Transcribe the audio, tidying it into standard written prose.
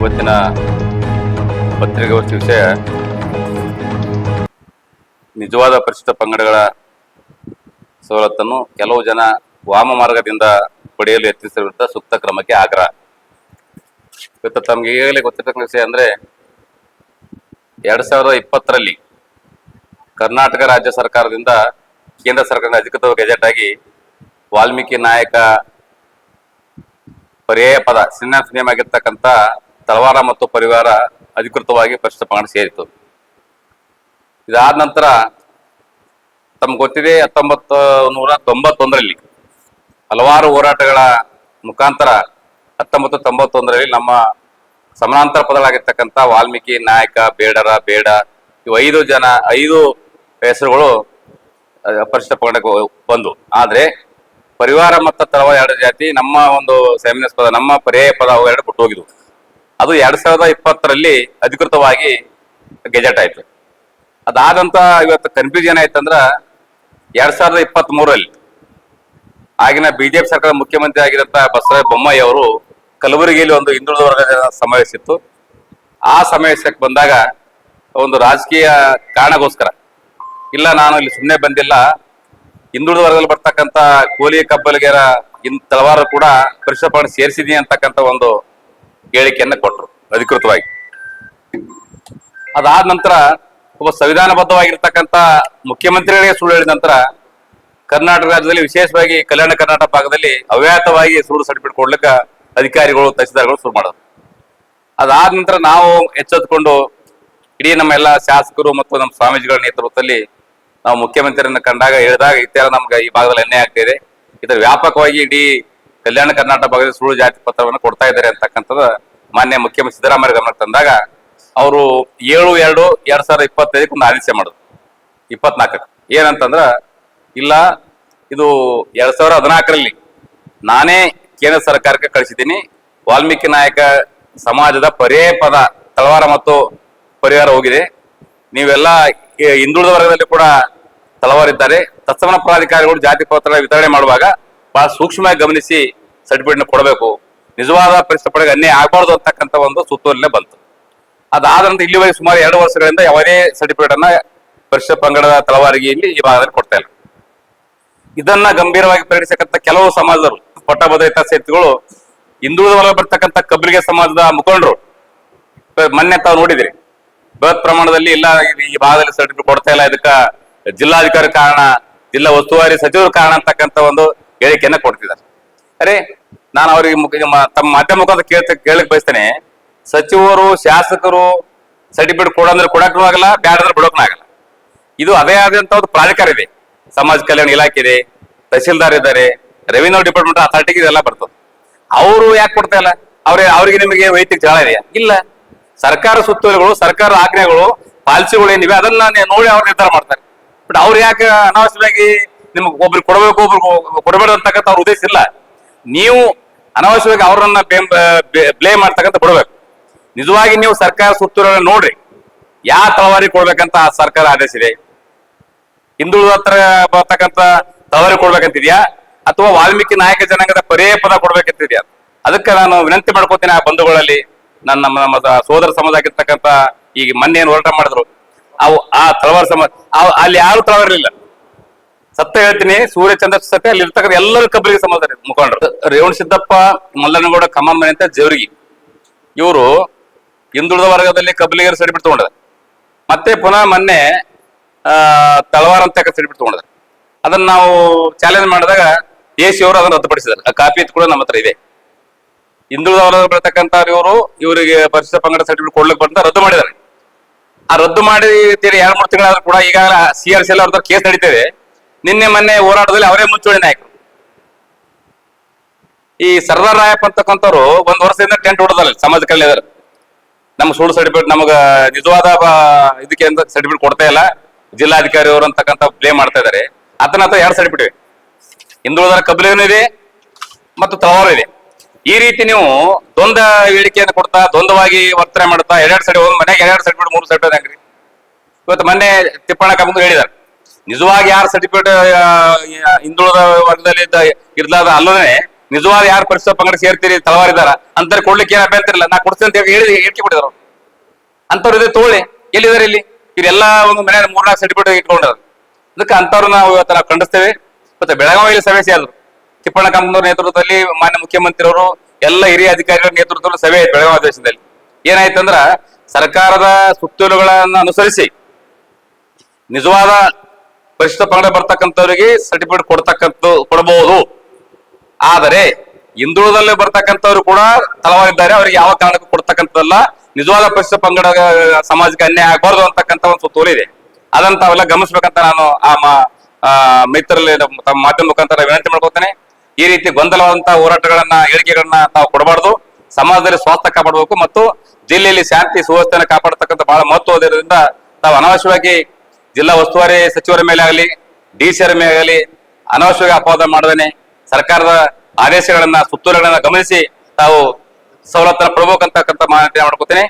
ಇವತ್ತಿನ ಪತ್ರಿಕಾಗೋಷ್ಠಿ ವಿಷಯ ನಿಜವಾದ ಪರಿಶಿಷ್ಟ ಪಂಗಡಗಳ ಸವಲತ್ತನ್ನು ಕೆಲವು ಜನ ವಾಮ ಮಾರ್ಗದಿಂದ ಪಡೆಯಲು ಯತ್ನಿಸಿರುವಂತಹ ಸೂಕ್ತ ಕ್ರಮಕ್ಕೆ ಆಗ್ರಹ. ಇವತ್ತು ತಮಗೆ ಈಗಾಗಲೇ ಗೊತ್ತಿರತಕ್ಕ ವಿಷಯ ಅಂದ್ರೆ 2020ರಲ್ಲಿ ಕರ್ನಾಟಕ ರಾಜ್ಯ ಸರ್ಕಾರದಿಂದ ಕೇಂದ್ರ ಸರ್ಕಾರದ ಅಧಿಕೃತ ಗೆಜೆಟ್ ಆಗಿ ವಾಲ್ಮೀಕಿ ನಾಯಕ ಪರ್ಯಾಯ ಪದ ಸಿನ್ಯಾಸ್ ನೇಮ್ ಆಗಿರ್ತಕ್ಕಂಥ ತಳವಾರ ಮತ್ತು ಪರಿವಾರ ಅಧಿಕೃತವಾಗಿ ಪರಿಶಿಷ್ಟ ಪಂಗಡ ಸೇರಿತು. ಇದಾದ ನಂತರ ತಮ್ಗೆ ಗೊತ್ತಿದೆ 1991ರಲ್ಲಿ ಹಲವಾರು ಹೋರಾಟಗಳ ಮುಖಾಂತರ 1991ರಲ್ಲಿ ನಮ್ಮ ಸಮಾನಾಂತರ ಪದಗಳಾಗಿರ್ತಕ್ಕಂಥ ವಾಲ್ಮೀಕಿ ನಾಯಕ ಬೇಡರ ಬೇಡ ಇವು 5 ಹೆಸರುಗಳು ಪರಿಶಿಷ್ಟ ಪಂಗಡಕ್ಕೆ ಬಂದು. ಆದ್ರೆ ಪರಿವಾರ ಮತ್ತು ತಳವಾರ ಎರಡು ಜಾತಿ ನಮ್ಮ ಒಂದು ಸೆಮಿನಸ್ ಪದ ನಮ್ಮ ಪರ್ಯಾಯ ಪದ ಅವು ಎರಡು ಬಿಟ್ಟು ಹೋಗಿದ್ವು. ಅದು 2020ರಲ್ಲಿ ಅಧಿಕೃತವಾಗಿ ಗೆಜೆಟ್ ಆಯ್ತು. ಅದಾದಂತ ಇವತ್ತು ಕನ್ಫ್ಯೂಷನ್ ಆಯ್ತಂದ್ರ 2023ರಲ್ಲಿ ಆಗಿನ ಬಿಜೆಪಿ ಸರ್ಕಾರ ಮುಖ್ಯಮಂತ್ರಿ ಆಗಿರಂತ ಬಸವರಾಜ ಬೊಮ್ಮಾಯಿ ಅವರು ಕಲಬುರಗಿಯಲ್ಲಿ ಒಂದು ಹಿಂದುಳಿದ ವರ್ಗದ ಸಮಾವೇಶ ಇತ್ತು. ಆ ಸಮಾವೇಶಕ್ಕೆ ಬಂದಾಗ ಒಂದು ರಾಜಕೀಯ ಕಾರಣಗೋಸ್ಕರ ಇಲ್ಲ ನಾನು ಇಲ್ಲಿ ಸುಮ್ಮನೆ ಬಂದಿಲ್ಲ, ಹಿಂದುಳಿದ ವರ್ಗದಲ್ಲಿ ಬರ್ತಕ್ಕಂಥ ಕೋಲಿ ಕಬ್ಬಲಿಗೆರ ತಳವಾರ ಕೂಡ ಪರಿಶಿಷ್ಟ ಪಂಗಡ ಸೇರಿಸಿದೀನಿ ಅಂತಕ್ಕಂಥ ಒಂದು ಹೇಳಿಕೆಯನ್ನ ಕೊಟ್ಟರು ಅಧಿಕೃತವಾಗಿ. ಅದಾದ ನಂತರ ಒಬ್ಬ ಸಂವಿಧಾನಬದ್ಧವಾಗಿರ್ತಕ್ಕಂಥ ಮುಖ್ಯಮಂತ್ರಿಗಳಿಗೆ ಸುಳ್ಳು ಹೇಳಿದ ನಂತರ ಕರ್ನಾಟಕ ರಾಜ್ಯದಲ್ಲಿ ವಿಶೇಷವಾಗಿ ಕಲ್ಯಾಣ ಕರ್ನಾಟಕ ಭಾಗದಲ್ಲಿ ಅವ್ಯಾತವಾಗಿ ಸುಳ್ಳು ಸರ್ಟಿಫಿಕೇಟ್ ಕೊಡ್ಲಿಕ್ಕೆ ಅಧಿಕಾರಿಗಳು ತಹಸೀಲ್ದಾರ್ಗಳು ಶುರು ಮಾಡೋದು. ಅದಾದ ನಂತರ ನಾವು ಎಚ್ಚೆತ್ತುಕೊಂಡು ಇಡೀ ನಮ್ಮ ಎಲ್ಲ ಶಾಸಕರು ಮತ್ತು ನಮ್ಮ ಸ್ವಾಮೀಜಿಗಳ ನೇತೃತ್ವದಲ್ಲಿ ನಾವು ಮುಖ್ಯಮಂತ್ರಿಯನ್ನ ಕಂಡಾಗ ಹೇಳಿದಾಗ ಇತ್ತರ ನಮ್ಗೆ ಈ ಭಾಗದಲ್ಲಿ ಅನ್ಯಾಯ ಆಗ್ತಿದೆ, ಇದರ ವ್ಯಾಪಕವಾಗಿ ಇಡೀ ಕಲ್ಯಾಣ ಕರ್ನಾಟಕ ಭಾಗದಲ್ಲಿ ಸುಳ್ಳು ಜಾತಿ ಪತ್ರವನ್ನು ಕೊಡ್ತಾ ಇದ್ದಾರೆ ಅಂತಕ್ಕಂಥದ್ದು ಮಾನ್ಯ ಮುಖ್ಯಮಂತ್ರಿ ಸಿದ್ದರಾಮಯ್ಯ ಗಮನಕ್ಕೆ ತಂದಾಗ ಅವರು 7/2/2025 ಒಂದು ಆದೇಶ ಮಾಡೋದು 24ಕ್ಕೆ ಏನಂತಂದ್ರ ಇಲ್ಲ ಇದು 2014ರಲ್ಲಿ ನಾನೇ ಕೇಂದ್ರ ಸರ್ಕಾರಕ್ಕೆ ಕಳಿಸಿದ್ದೀನಿ, ವಾಲ್ಮೀಕಿ ನಾಯಕ ಸಮಾಜದ ಪರ್ಯಾಯ ಪದ ತಳವಾರ ಮತ್ತು ಪರಿವಾರ ಹೋಗಿದೆ, ನೀವೆಲ್ಲ ಹಿಂದುಳಿದ ವರ್ಗದಲ್ಲಿ ಕೂಡ ತಳವಾರಿದ್ದಾರೆ, ತತ್ಸಮನ ಪ್ರಾಧಿಕಾರಿಗಳು ಜಾತಿ ಪತ್ರ ವಿತರಣೆ ಮಾಡುವಾಗ ಬಹಳ ಸೂಕ್ಷ್ಮವಾಗಿ ಗಮನಿಸಿ ಸರ್ಟಿಫಿಕೇಟ್ ಕೊಡಬೇಕು, ನಿಜವಾದ ಪರಿಶಿಷ್ಟ ಪಂಗಡಕ್ಕೆ ಅನ್ಯಾಯ ಆಗಬಾರ್ದು ಅಂತಕ್ಕಂಥ ಒಂದು ಸುತ್ತೋಲೆನೇ ಬಂತು. ಅದಾದ ನಂತರ ಇಲ್ಲಿವರೆಗೆ ಸುಮಾರು 2 ವರ್ಷಗಳಿಂದ ಯಾವುದೇ ಸರ್ಟಿಫಿಕೇಟ್ ಅನ್ನ ಪರಿಶಿಷ್ಟ ಪಂಗಡದ ತಳವಾರಿಗೆಯಲ್ಲಿ ಈ ಭಾಗದಲ್ಲಿ ಕೊಡ್ತಾ ಇಲ್ಲ. ಇದನ್ನ ಗಂಭೀರವಾಗಿ ಪರಿಗಣಿಸತಕ್ಕಂಥ ಕೆಲವು ಸಮಾಜದವರು ಪಟ್ಟಭದ್ರ ಹಿತಾಸಕ್ತಿಗಳು ಹಿಂದುಳಿದ ವರ್ಗ ಬರ್ತಕ್ಕಂಥ ಕಬ್ಬಲಿಗೆ ಸಮಾಜದ ಮುಖಂಡರು ಮೊನ್ನೆ ತಾವು ನೋಡಿದ್ರಿ ಬೃಹತ್ ಪ್ರಮಾಣದಲ್ಲಿ ಇಲ್ಲ ಈ ಭಾಗದಲ್ಲಿ ಸರ್ಟಿಫಿಕೇಟ್ ಕೊಡ್ತಾ ಇಲ್ಲ, ಇದಕ್ಕ ಜಿಲ್ಲಾಧಿಕಾರಿ ಕಾರಣ, ಜಿಲ್ಲಾ ಉಸ್ತುವಾರಿ ಸಚಿವರು ಕಾರಣ ಅಂತಕ್ಕಂಥ ಒಂದು ಹೇಳಿಕೆಯನ್ನ ಕೊಡ್ತಿದ್ದಾರೆ. ಅರೆ ನಾನು ಅವ್ರಿಗೆ ತಮ್ಮ ಮಾಧ್ಯಮ ಮುಖಾಂತರ ಕೇಳಕ್ ಬಯಸ್ತೇನೆ, ಸಚಿವರು ಶಾಸಕರು ಸರ್ಟಿಫಿಕೇಟ್ ಕೊಡಂದ್ರೆ ಕೊಡಕ್ಕೂ ಆಗಲ್ಲ, ಬ್ಯಾಡಂದ್ರೆ ಬಿಡೋಕ್ನೂ ಆಗಲ್ಲ. ಇದು ಅದೇ ಆದಂತ ಒಂದು ಪ್ರಾಧಿಕಾರ ಇದೆ, ಸಮಾಜ ಕಲ್ಯಾಣ ಇಲಾಖೆ ಇದೆ, ತಹಸೀಲ್ದಾರ್ ಇದ್ದಾರೆ, ರೆವಿನ್ಯೂ ಡಿಪಾರ್ಟ್ಮೆಂಟ್ ಅಥಾರಿಟಿಗೆ ಇದೆಲ್ಲ ಬರ್ತದೆ. ಅವರು ಯಾಕೆ ಕೊಡ್ತಾ ಇಲ್ಲ? ಅವ್ರಿಗೆ ನಿಮಗೆ ವೈಯಕ್ತಿಕ ಜಗಳ ಇದೆಯಾ? ಇಲ್ಲ, ಸರ್ಕಾರ ಸುತ್ತೋಲೆಗಳು, ಸರ್ಕಾರ ಆಜ್ಞೆಗಳು, ಪಾಲಿಸಿಗಳು ಏನಿವೆ ಅದನ್ನ ನೋಡಿ ಅವ್ರು ನಿರ್ಧಾರ ಮಾಡ್ತಾರೆ. ಬಟ್ ಅವ್ರು ಯಾಕೆ ಅನಾವಶ್ಯವಾಗಿ ನಿಮ್ಗೆ ಒಬ್ರಿಗೆ ಕೊಡಬೇಕು ಒಬ್ರಿಗೆ ಕೊಡಬೇಡ ಅಂತಕ್ಕಂಥ ಅವ್ರ ಉದ್ದೇಶ ಇಲ್ಲ. ನೀವು ಅನಾವಶ್ಯವಾಗಿ ಅವರನ್ನ ಬ್ಲೇಮ್ ಮಾಡ್ತಕ್ಕಂಥ ಬಿಡಬೇಕು. ನಿಜವಾಗಿ ನೀವು ಸರ್ಕಾರ ಸುತ್ತೋಲೆಗಳನ್ನ ನೋಡ್ರಿ, ಯಾವ ತಳವಾರಿ ಕೊಡ್ಬೇಕಂತ ಸರ್ಕಾರ ಆದೇಶ ಇದೆ, ಹಿಂದುಳಿದ ಹತ್ರ ಬರ್ತಕ್ಕಂಥ ತಳವಾರಿ ಕೊಡ್ಬೇಕಂತಿದ್ಯಾ ಅಥವಾ ವಾಲ್ಮೀಕಿ ನಾಯಕ ಜನಾಂಗದ ಪರ್ಯಾಯ ಪದ ಕೊಡ್ಬೇಕಂತಿದ್ಯಾ? ಅದಕ್ಕೆ ನಾನು ವಿನಂತಿ ಮಾಡ್ಕೋತೀನಿ ಆ ಬಂಧುಗಳಲ್ಲಿ, ನಮ್ಮ ಸೋದರ ಸಮಾಜ ಆಗಿರ್ತಕ್ಕಂಥ ಈಗ ಮೊನ್ನೆ ಏನು ಹೋರಾಟ ಮಾಡಿದ್ರು ಆ ತಳವಾರ ಸಮಾಜ ಅಲ್ಲಿ ಯಾರು ತಳವಾರಿಲ್ಲ. ಸತ್ಯ ಹೇಳ್ತೀನಿ, ಸೂರ್ಯಚಂದ್ರ ಸತ್ಯ ಅಲ್ಲಿ ಇರ್ತಕ್ಕಂಥ ಎಲ್ಲರೂ ಕಬ್ಬಲಿಗೆ ಸಮಾಜ ಮುಖಂಡರು. ರೇವಣ ಸಿದ್ದಪ್ಪ ಮಲ್ಲನಗೌಡ ಕಮ್ಮಮ್ಮನೆ ಅಂತ ಜೇವರ್ಗಿ, ಇವರು ಹಿಂದುಳಿದ ವರ್ಗದಲ್ಲಿ ಕಬ್ಬಲಿಗರ ಸರ್ಟಿಫಿಕೇಟ್ ತಗೊಂಡಿದ್ದಾರೆ. ಮತ್ತೆ ಪುನಃ ಮೊನ್ನೆ ತಳವಾರ ಅಂತ ಸರ್ಟಿಫಿಕೇಟ್ ತಗೊಂಡಿದ್ದಾರೆ. ಅದನ್ನ ನಾವು ಚಾಲೆಂಜ್ ಮಾಡಿದಾಗ ಎಸಿ ಅವರು ಅದನ್ನು ರದ್ದುಪಡಿಸಿದ್ದಾರೆ. ಆ ಕಾಪಿ ಕೂಡ ನಮ್ಮ ಹತ್ರ ಇದೆ. ಹಿಂದುಳಿದ ವರ್ಗ ಬರ್ತಕ್ಕಂಥ ಇವರಿಗೆ ಪರಿಶಿಷ್ಟ ಪಂಗಡ ಸರ್ಟಿಫಿಕೇಟ್ ಕೊಡ್ಲಿಕ್ಕೆ ಬಂದ ರದ್ದು ಮಾಡಿದ್ದಾರೆ. ಆ ರದ್ದು ಮಾಡಿ 2-3 ತಿಂಗಳಾದ್ರೂ ಕೂಡ ಈಗಾಗಲೇ CRC ಅವ್ರ ಕೇಸ್ ನಡೀತಿದೆ. ನಿನ್ನೆ ಮೊನ್ನೆ ಹೋರಾಟದಲ್ಲಿ ಅವರೇ ಮುಂಚೂಣಿ ನಾಯಕರು. ಈ ಸರ್ದಾರ್ ರಾಯಪ್ಪ ಅಂತಕ್ಕಂಥವ್ರು 1 ವರ್ಷದಿಂದ ಟೆಂಟ್ ಹೊಡೆದಲ್ಲ ಸಮಾಜ ಕಲ್ಯಾಣ, ನಮ್ಗೆ ಸುಳ್ಳು ಸರ್ಟಿಫಿಕೇಟ್ ನಮಗ ನಿಜವಾದ ಇದಕ್ಕೆ ಅಂತ ಸರ್ಟಿಫಿಕೇಟ್ ಕೊಡ್ತಾ ಇಲ್ಲ, ಜಿಲ್ಲಾಧಿಕಾರಿ ಅವರು ಅಂತಕ್ಕಂಥ ಬ್ಲೇಮ್ ಮಾಡ್ತಾ ಇದ್ದಾರೆ. ಆತನ ಹತ್ರ 2 ಸರ್ಟಿಫಿಕೇಟ್, ಹಿಂದುಳಿದ ಕಬ್ಬಲಿಗೂ ಇದೆ ಮತ್ತು ತಳವಾರ ಇದೆ. ಈ ರೀತಿ ನೀವು ದ್ವಂದ್ವ ಹೇಳಿಕೆಯನ್ನು ಕೊಡ್ತಾ ದ್ವಂದ್ವವಾಗಿ ವರ್ತನೆ ಮಾಡ್ತಾ 2 ಸರಿ ಒಂದು ಮನೆಗೆ 2 ಸರ್ಟಿಫಿಕೇಟ್ 3 ಸರ್ಟಿಫಿಕೇಟ್ ಹೆಂಗ್ರಿ? ಇವತ್ತು ಮೊನ್ನೆ ತಿಪ್ಪಣ್ಣ ಬಂದು ಹೇಳಿದ್ದಾರೆ, ನಿಜವಾಗಿ ಯಾರು ಸರ್ಟಿಫಿಕೇಟ್ ಹಿಂದುಳಿದ ವರ್ಗದಲ್ಲಿ ಇರ್ಲಾದ ಅಲ್ಲದೆ ನಿಜವಾದ ಯಾರು ಪರಿಶಿಷ್ಟ ಪಂಗಡ ಸೇರ್ತೀರಿ ತಳವಾರಿದಾರ ಅಂತಾರೆ ಕೊಡ್ಲಿಕ್ಕೆ ಏನ್ ಅಭ್ಯಂತರ ಇಲ್ಲ. ನಾ ಕೊಡ್ತೀನಿ ಅಂತ ಹೇಳಿ ಹೇಳಿಕೆ ಕೊಟ್ಟಿದ್ರು. ಅಂತವ್ರು ಇದೆ ತೋಳಿ ಎಲ್ಲಿದ್ದಾರೆ ಇಲ್ಲಿ ಇವರೆಲ್ಲ ಒಂದು ಮನೆ 3-4 ಸರ್ಟಿಫಿಕೇಟ್ ಇಟ್ಕೊಂಡ್ರು. ಅದಕ್ಕೆ ಅಂತವ್ರು ನಾವು ಇವತ್ತು ನಾವು ಖಂಡಿಸ್ತೇವೆ. ಮತ್ತೆ ಬೆಳಗಾವಿಯಲ್ಲಿ ಸಭೆ ಆದ್ರು ತಿಪ್ಪಣ್ಣ ಕಾಮನವ್ರ ನೇತೃತ್ವದಲ್ಲಿ ಮಾನ್ಯ ಮುಖ್ಯಮಂತ್ರಿಯವರು ಎಲ್ಲ ಹಿರಿಯ ಅಧಿಕಾರಿಗಳ ನೇತೃತ್ವದಲ್ಲಿ ಸಭೆ ಆಯ್ತು ಬೆಳಗಾವಿ ಅಧಿವೇಶನದಲ್ಲಿ. ಏನಾಯ್ತಂದ್ರ ಸರ್ಕಾರದ ಸುತ್ತೋಲೆಗಳನ್ನ ಅನುಸರಿಸಿ ನಿಜವಾದ ಪರಿಶಿಷ್ಟ ಪಂಗಡ ಬರ್ತಕ್ಕಂಥವ್ರಿಗೆ ಸರ್ಟಿಫಿಕೇಟ್ ಕೊಡಬಹುದು. ಆದರೆ ಹಿಂದುಳಿದಲ್ಲಿ ಬರ್ತಕ್ಕಂಥವ್ರು ಕೂಡ ತಳವಾರಿದ್ದಾರೆ, ಅವರಿಗೆ ಯಾವ ಕಾರಣಕ್ಕೂ ಕೊಡ್ತಕ್ಕಂಥದ್ದಲ್ಲ. ನಿಜವಾದ ಪರಿಶಿಷ್ಟ ಪಂಗಡ ಸಮಾಜಕ್ಕೆ ಅನ್ಯಾಯ ಆಗಬಾರ್ದು ಅಂತಕ್ಕಂಥ ಒಂದು ಸುತ್ತೋಲೆ ಇದೆ. ಅದನ್ನ ತಾವೆಲ್ಲ ಗಮನಿಸ್ಬೇಕಂತ ನಾನು ಮಿತ್ರರಲ್ಲಿ ತಮ್ಮ ಮಾಧ್ಯಮ ಮುಖಾಂತರ ವಿನಂತಿ ಮಾಡ್ಕೋತೇನೆ. ಈ ರೀತಿ ಗೊಂದಲವಾದಂತಹ ಹೋರಾಟಗಳನ್ನ ಹೇಳಿಕೆಗಳನ್ನ ತಾವು ಕೊಡಬಾರ್ದು. ಸಮಾಜದಲ್ಲಿ ಸ್ವಾಸ್ಥ್ಯ ಕಾಪಾಡಬೇಕು ಮತ್ತು ಜಿಲ್ಲೆಯಲ್ಲಿ ಶಾಂತಿ ಸುವ್ಯವಸ್ಥೆಯನ್ನು ಕಾಪಾಡತಕ್ಕಂಥ ಬಹಳ ಮಹತ್ವದಿಂದ ತಾವು ಅನವಶ್ಯವಾಗಿ ಜಿಲ್ಲಾ ಉಸ್ತುವಾರಿ ಸಚಿವರ ಮೇಲೆ ಆಗಲಿ ಡಿಸಿಯವರ ಮೇಲೆ ಆಗಲಿ ಅನವಶ್ಯವಾಗಿ ಅಪವಾದ ಮಾಡದೇನೆ ಸರ್ಕಾರದ ಆದೇಶಗಳನ್ನ ಸುತ್ತೋಲೆಗಳನ್ನ ಗಮನಿಸಿ ತಾವು ಸವಲತ್ತನ್ನ ಪಡ್ಬೇಕಂತಕ್ಕಂಥ ಮಾಹಿತಿ ಮಾಡ್ಕೋತೇನೆ.